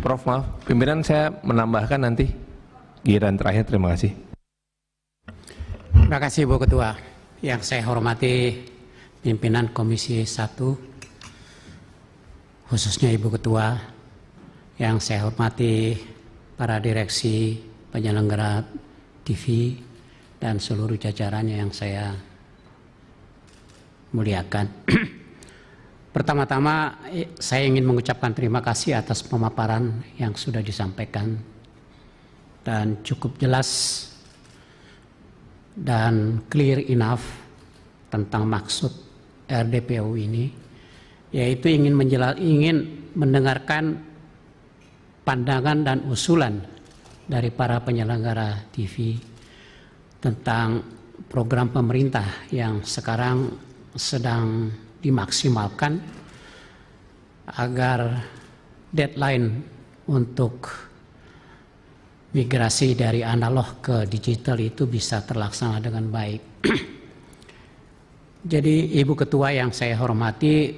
Prof, maaf, pimpinan saya menambahkan nanti giliran terakhir. Terima kasih. Terima kasih Bu Ketua. Yang saya hormati pimpinan Komisi 1, khususnya Ibu Ketua. Yang saya hormati para direksi penyelenggara TV dan seluruh jajarannya yang saya muliakan. Pertama-tama saya ingin mengucapkan terima kasih atas pemaparan yang sudah disampaikan dan cukup jelas dan clear enough tentang maksud RDPU ini, yaitu ingin mendengarkan pandangan dan usulan dari para penyelenggara TV tentang program pemerintah yang sekarang sedang dimaksimalkan agar deadline untuk migrasi dari analog ke digital itu bisa terlaksana dengan baik. Jadi Ibu Ketua yang saya hormati,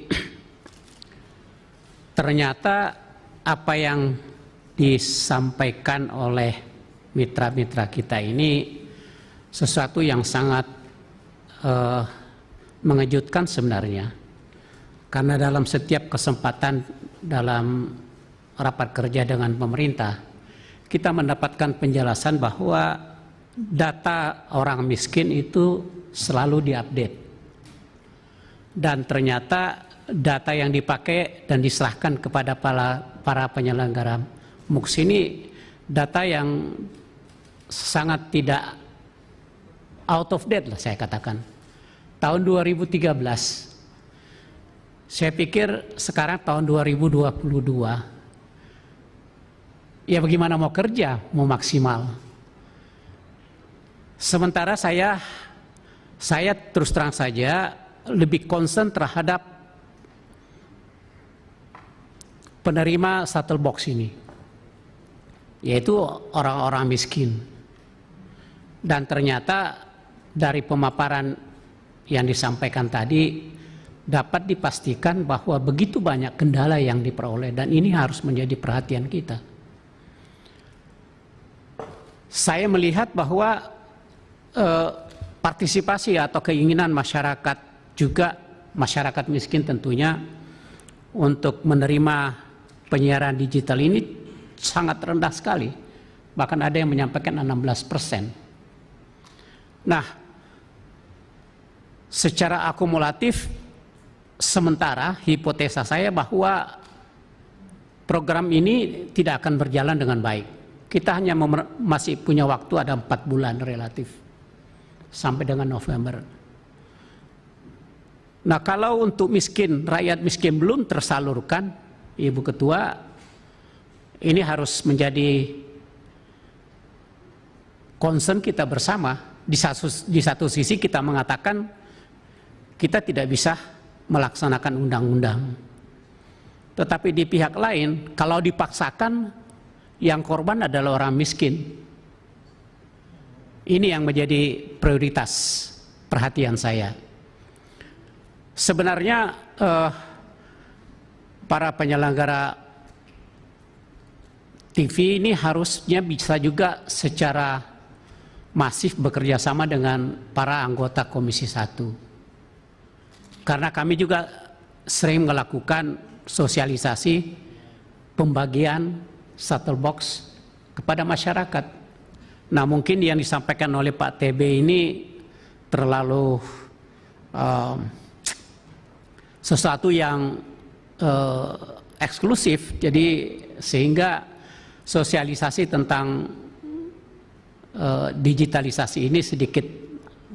ternyata apa yang disampaikan oleh mitra-mitra kita ini sesuatu yang sangat mengejutkan sebenarnya, karena dalam setiap kesempatan dalam rapat kerja dengan pemerintah kita mendapatkan penjelasan bahwa data orang miskin itu selalu diupdate, dan ternyata data yang dipakai dan diserahkan kepada para penyelenggara MUKS ini data yang sangat tidak out of date lah saya katakan. Tahun 2013, saya pikir sekarang tahun 2022, ya bagaimana mau kerja, mau maksimal. Sementara saya terus terang saja lebih concern terhadap penerima set-top box ini, yaitu orang-orang miskin. Dan ternyata dari pemaparan yang disampaikan tadi dapat dipastikan bahwa begitu banyak kendala yang diperoleh, dan ini harus menjadi perhatian kita. Saya melihat bahwa partisipasi atau keinginan masyarakat, juga masyarakat miskin tentunya, untuk menerima penyiaran digital ini sangat rendah sekali. Bahkan ada yang menyampaikan 16%. Nah, secara akumulatif, sementara hipotesa saya bahwa program ini tidak akan berjalan dengan baik. Kita hanya masih punya waktu ada 4 bulan relatif sampai dengan November. Nah, kalau untuk miskin, rakyat miskin belum tersalurkan, Ibu Ketua, ini harus menjadi concern kita bersama. Di satu sisi kita mengatakan kita tidak bisa melaksanakan undang-undang, tetapi di pihak lain kalau dipaksakan yang korban adalah orang miskin. Ini yang menjadi prioritas perhatian saya. Sebenarnya para penyelenggara TV ini harusnya bisa juga secara masif bekerja sama dengan para anggota Komisi 1. Karena kami juga sering melakukan sosialisasi pembagian set-top box kepada masyarakat. Nah, mungkin yang disampaikan oleh Pak TB ini terlalu sesuatu yang eksklusif, jadi sehingga sosialisasi tentang digitalisasi ini sedikit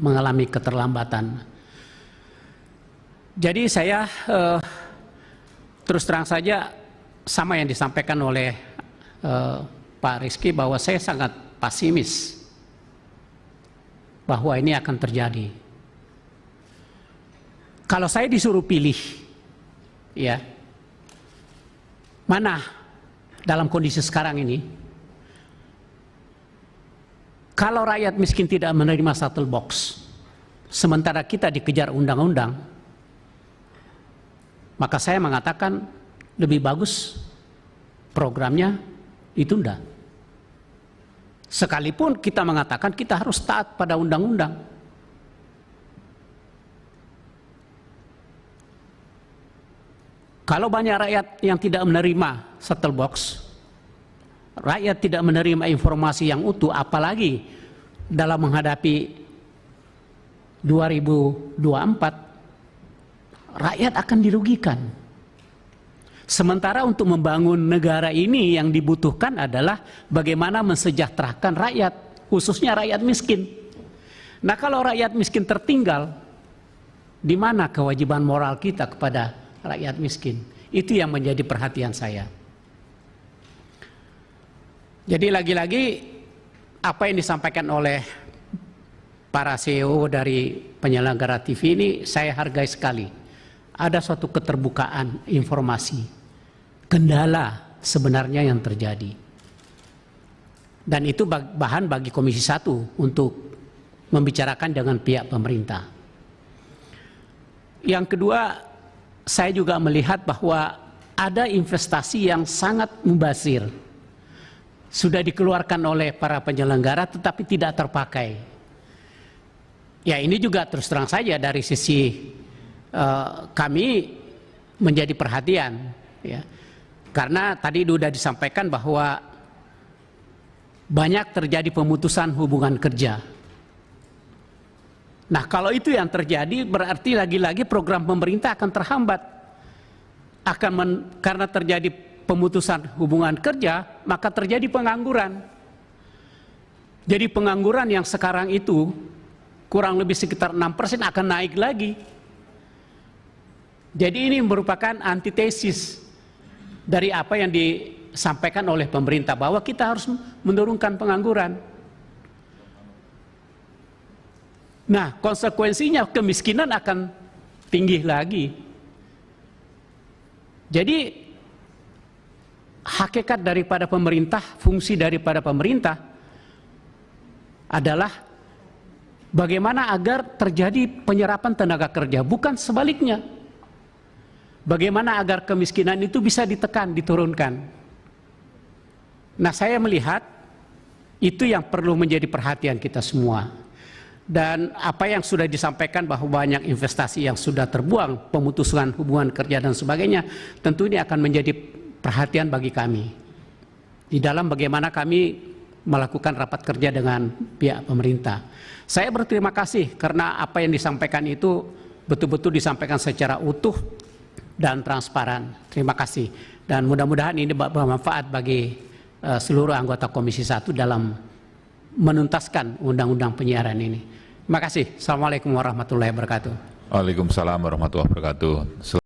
mengalami keterlambatan. Jadi saya terus terang saja sama yang disampaikan oleh Pak Rizky, bahwa saya sangat pesimis bahwa ini akan terjadi. Kalau saya disuruh pilih, ya, mana dalam kondisi sekarang ini, kalau rakyat miskin tidak menerima set-top box, sementara kita dikejar undang-undang, maka saya mengatakan lebih bagus programnya ditunda. Sekalipun kita mengatakan kita harus taat pada undang-undang. Kalau banyak rakyat yang tidak menerima set-top box, rakyat tidak menerima informasi yang utuh, apalagi dalam menghadapi 2024, rakyat akan dirugikan. Sementara untuk membangun negara ini yang dibutuhkan adalah bagaimana mensejahterakan rakyat, khususnya rakyat miskin. Nah, kalau rakyat miskin tertinggal, di mana kewajiban moral kita kepada rakyat miskin? Itu yang menjadi perhatian saya. Jadi lagi-lagi apa yang disampaikan oleh para CEO dari penyelenggara TV ini saya hargai sekali. Ada suatu keterbukaan informasi, kendala sebenarnya yang terjadi. Dan itu bahan bagi Komisi 1 untuk membicarakan dengan pihak pemerintah. Yang kedua, saya juga melihat bahwa ada investasi yang sangat mubazir. Sudah dikeluarkan oleh para penyelenggara tetapi tidak terpakai. Ya, ini juga terus terang saja dari sisi kami menjadi perhatian, ya. Karena tadi sudah disampaikan bahwa banyak terjadi pemutusan hubungan kerja. Nah, kalau itu yang terjadi berarti lagi-lagi program pemerintah akan terhambat. Karena terjadi pemutusan hubungan kerja, maka terjadi pengangguran. Jadi pengangguran yang sekarang itu kurang lebih sekitar 6% akan naik lagi. Jadi ini merupakan antitesis dari apa yang disampaikan oleh pemerintah bahwa kita harus menurunkan pengangguran. Nah, konsekuensinya kemiskinan akan tinggi lagi. Jadi hakikat daripada pemerintah, fungsi daripada pemerintah adalah bagaimana agar terjadi penyerapan tenaga kerja, bukan sebaliknya. Bagaimana agar kemiskinan itu bisa ditekan, diturunkan. Nah, saya melihat itu yang perlu menjadi perhatian kita semua. Dan apa yang sudah disampaikan bahwa banyak investasi yang sudah terbuang, pemutusan hubungan kerja dan sebagainya, tentu ini akan menjadi perhatian bagi kami. Di dalam bagaimana kami melakukan rapat kerja dengan pihak pemerintah. Saya berterima kasih karena apa yang disampaikan itu betul-betul disampaikan secara utuh dan transparan. Terima kasih. Dan mudah-mudahan ini bermanfaat bagi seluruh anggota Komisi 1 dalam menuntaskan undang-undang penyiaran ini. Terima kasih. Assalamualaikum warahmatullahi wabarakatuh. Waalaikumsalam warahmatullahi wabarakatuh.